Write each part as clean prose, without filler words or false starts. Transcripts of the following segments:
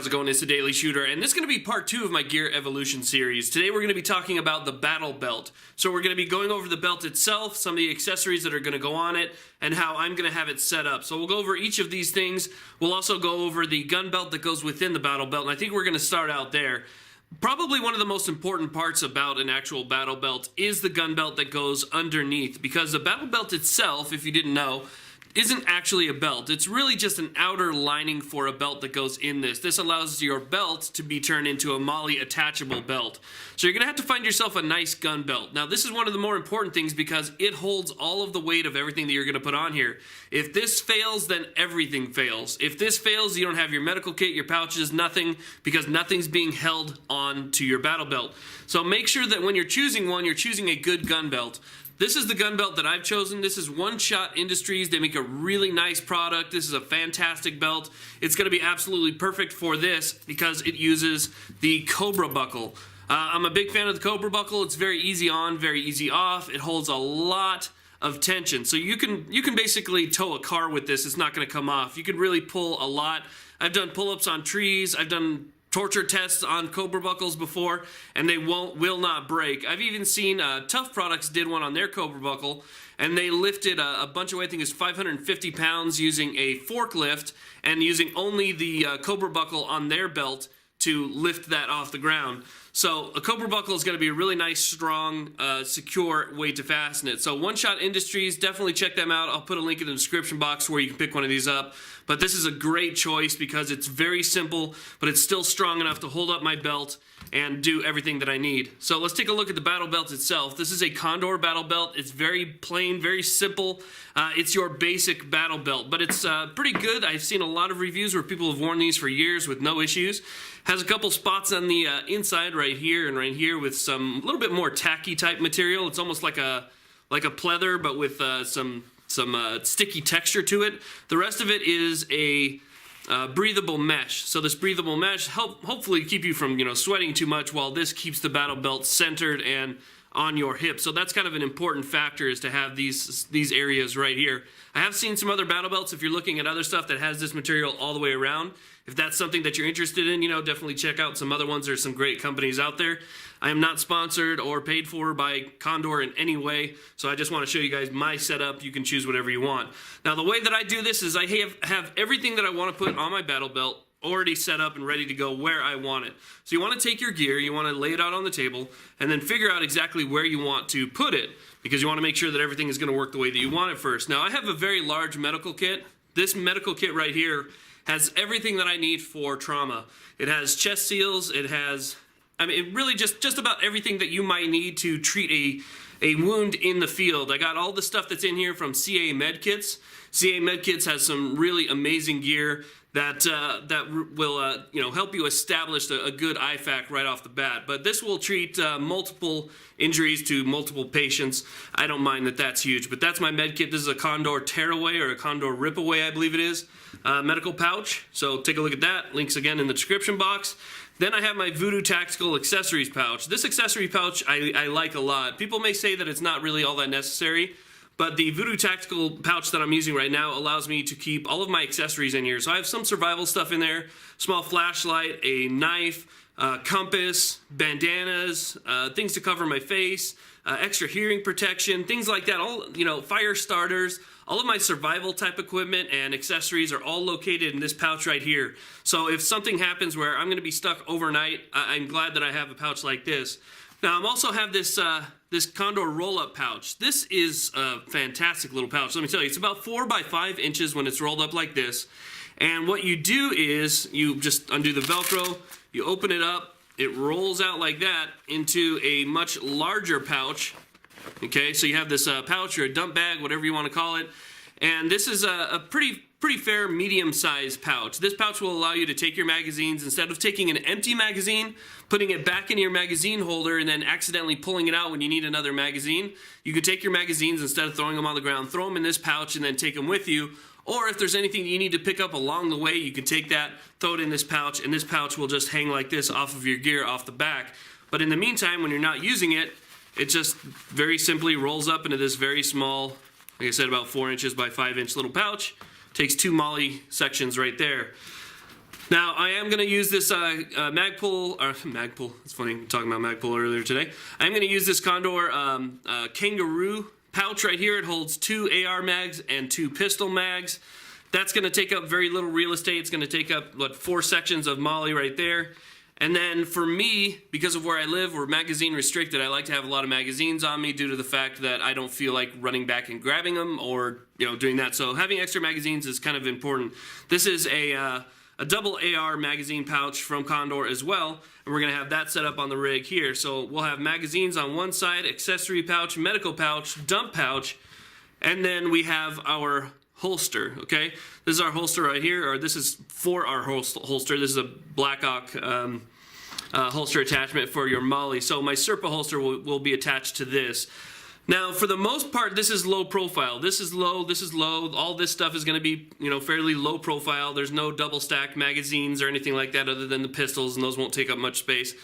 how's it going? It's the Daily Shooter, and this is going to be part 2 of my gear evolution series. Today we're going to be talking about the battle belt. So we're going to be going over the belt itself, some of the accessories that are going to go on it, and how I'm going to have it set up. So we'll go over each of these things. We'll also go over the gun belt that goes within the battle belt, and I think we're going to start out there. Probably one of the most important parts about an actual battle belt is the gun belt that goes underneath, because the battle belt itself, if you didn't know, isn't actually a belt. It's really just an outer lining for a belt that goes in this. This allows your belt to be turned into a MOLLE attachable belt. So you're going to have to find yourself a nice gun belt. Now this is one of the more important things because it holds all of the weight of everything that you're going to put on here. If this fails, then everything fails. If this fails, you don't have your medical kit, your pouches, nothing, because nothing's being held on to your battle belt. So make sure that when you're choosing one, you're choosing a good gun belt. This is the gun belt that I've chosen. This is One Shot Industries. They make a really nice product. This is a fantastic belt. It's going to be absolutely perfect for this because it uses the Cobra Buckle. I'm a big fan of the Cobra Buckle. It's very easy on, very easy off. It holds a lot of tension. So you can basically tow a car with this. It's not going to come off. You can really pull a lot. I've done pull-ups on trees. I've done torture tests on Cobra Buckles before, and they will not break. I've even seen Tough Products did one on their Cobra Buckle, and they lifted a bunch of weight, I think it's 550 pounds, using a forklift and using only the Cobra Buckle on their belt to lift that off the ground. So a Cobra Buckle is going to be a really nice, strong, secure way to fasten it. So One Shot Industries, definitely check them out. I'll put a link in the description box where you can pick one of these up. But this is a great choice because it's very simple, but it's still strong enough to hold up my belt and do everything that I need. So let's take a look at the battle belt itself. This is a Condor battle belt. It's very plain, very simple. It's your basic battle belt, but it's pretty good. I've seen a lot of reviews where people have worn these for years with no issues. Has a couple spots on the inside right here and right here with some a little bit more tacky type material. It's almost like a pleather, but with some sticky texture to it. The rest of it is a breathable mesh. So this breathable mesh hopefully keep you from sweating too much, while this keeps the battle belt centered and on your hip. So that's kind of an important factor, is to have these areas right here. I have seen some other battle belts, if you're looking at other stuff that has this material all the way around. If that's something that you're interested in, definitely check out some other ones. There's some great companies out there. I am not sponsored or paid for by Condor in any way, so I just want to show you guys my setup. You can choose whatever you want. Now, the way that I do this is I have everything that I want to put on my battle belt already set up and ready to go where I want it. So you want to take your gear, you want to lay it out on the table, and then figure out exactly where you want to put it, because you want to make sure that everything is going to work the way that you want it first. Now, I have a very large medical kit. This medical kit right here has everything that I need for trauma. It has chest seals, it has, it really just about everything that you might need to treat a wound in the field. I got all the stuff that's in here from CA Medkits. CA Medkits has some really amazing gear that will help you establish a good IFAK right off the bat. But this will treat multiple injuries to multiple patients. I don't mind that that's huge, but that's my med kit. This is a Condor Tearaway, or a Condor Ripaway, I believe it is, medical pouch. So take a look at that. Links again in the description box. Then I have my Voodoo Tactical accessories pouch. This accessory pouch I like a lot. People may say that it's not really all that necessary, but the Voodoo Tactical pouch that I'm using right now allows me to keep all of my accessories in here. So I have some survival stuff in there, small flashlight, a knife, compass, bandanas, things to cover my face, extra hearing protection, things like that. All, fire starters. All of my survival type equipment and accessories are all located in this pouch right here. So if something happens where I'm going to be stuck overnight, I'm glad that I have a pouch like this. Now, I also have this this Condor roll-up pouch. This is a fantastic little pouch. Let me tell you, it's about 4 by 5 inches when it's rolled up like this. And what you do is you just undo the Velcro, you open it up, it rolls out like that into a much larger pouch. Okay, so you have this pouch or a dump bag, whatever you want to call it. And this is a pretty fair medium-sized pouch. This pouch will allow you to take your magazines, instead of taking an empty magazine, putting it back in your magazine holder, and then accidentally pulling it out when you need another magazine. You could take your magazines, instead of throwing them on the ground, throw them in this pouch and then take them with you. Or if there's anything you need to pick up along the way, you can take that, throw it in this pouch, and this pouch will just hang like this off of your gear off the back. But in the meantime, when you're not using it, it just very simply rolls up into this very small, like I said, about 4 inches by 5 inch little pouch. Takes 2 MOLLE sections right there. Now, I am going to use this Magpul, it's funny, talking about Magpul earlier today. I'm going to use this Condor Kangaroo pouch right here. It holds 2 AR mags and 2 pistol mags. That's going to take up very little real estate. It's going to take up, 4 sections of Molly right there. And then for me, because of where I live, we're magazine restricted. I like to have a lot of magazines on me due to the fact that I don't feel like running back and grabbing them or doing that. So having extra magazines is kind of important. This is a double AR magazine pouch from Condor as well, and we're going to have that set up on the rig here. So we'll have magazines on one side, accessory pouch, medical pouch, dump pouch, and then we have our holster, okay? This is our holster right here, or this is for our holster. This is a Blackhawk holster attachment for your Molly. So my Serpa holster will be attached to this. Now, for the most part, this is low profile. This is low, this is low. All this stuff is going to be, fairly low profile. There's no double stack magazines or anything like that other than the pistols, and those won't take up much space.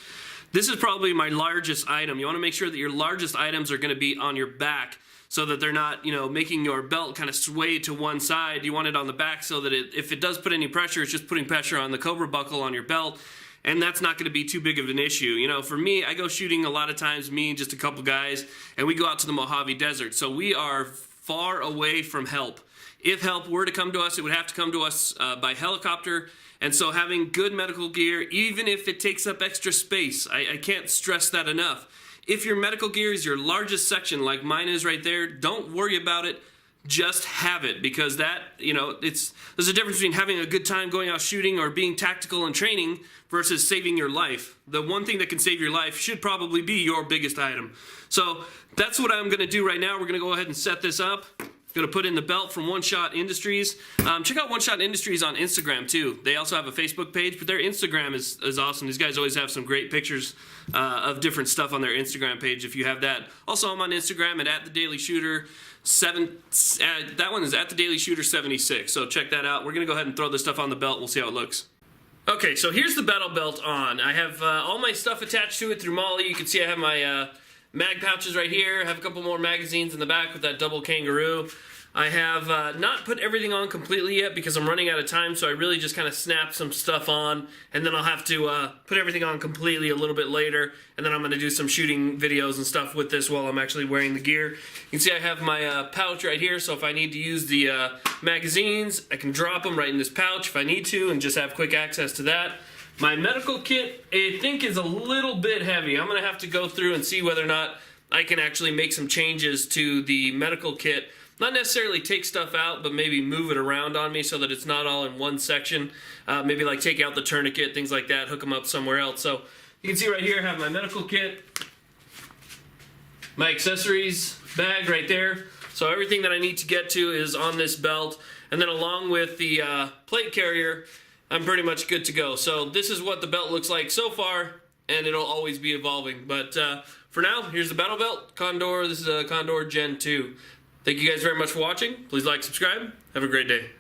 This is probably my largest item. You want to make sure that your largest items are going to be on your back so that they're not, making your belt kind of sway to one side. You want it on the back so that if it does put any pressure, it's just putting pressure on the Cobra Buckle on your belt. And that's not going to be too big of an issue. For me, I go shooting a lot of times, me and just a couple guys, and we go out to the Mojave Desert. So we are far away from help. If help were to come to us, it would have to come to us by helicopter. And so having good medical gear, even if it takes up extra space, I can't stress that enough. If your medical gear is your largest section, like mine is right there, don't worry about it. Just have it, because that, there's a difference between having a good time going out shooting or being tactical and training versus saving your life. The one thing that can save your life should probably be your biggest item. So that's what I'm going to do right now. We're going to go ahead and set this up. Going to put in the belt from One Shot Industries. Check out One Shot Industries on Instagram too. They also have a Facebook page, but their Instagram is awesome. These guys always have some great pictures of different stuff on their Instagram page if you have that. Also, I'm on Instagram at the Daily Shooter. That one is at the Daily Shooter 76. So check that out. We're gonna go ahead and throw this stuff on the belt. We'll see how it looks. Okay, so here's the battle belt on. I have all my stuff attached to it through Molly. You can see I have my mag pouches right here. I have a couple more magazines in the back with that double kangaroo. I have not put everything on completely yet because I'm running out of time, so I really just kind of snap some stuff on, and then I'll have to put everything on completely a little bit later, and then I'm going to do some shooting videos and stuff with this while I'm actually wearing the gear. You can see I have my pouch right here, so if I need to use the magazines, I can drop them right in this pouch if I need to and just have quick access to that. My medical kit, I think, is a little bit heavy. I'm going to have to go through and see whether or not I can actually make some changes to the medical kit. Not necessarily take stuff out, but maybe move it around on me so that it's not all in one section. Maybe like take out the tourniquet, things like that, hook them up somewhere else. So you can see right here I have my medical kit, my accessories bag right there. So everything that I need to get to is on this belt. And then along with the plate carrier, I'm pretty much good to go. So this is what the belt looks like so far, and it'll always be evolving. But for now, here's the battle belt, Condor. This is a Condor Gen 2. Thank you guys very much for watching. Please like, subscribe. Have a great day.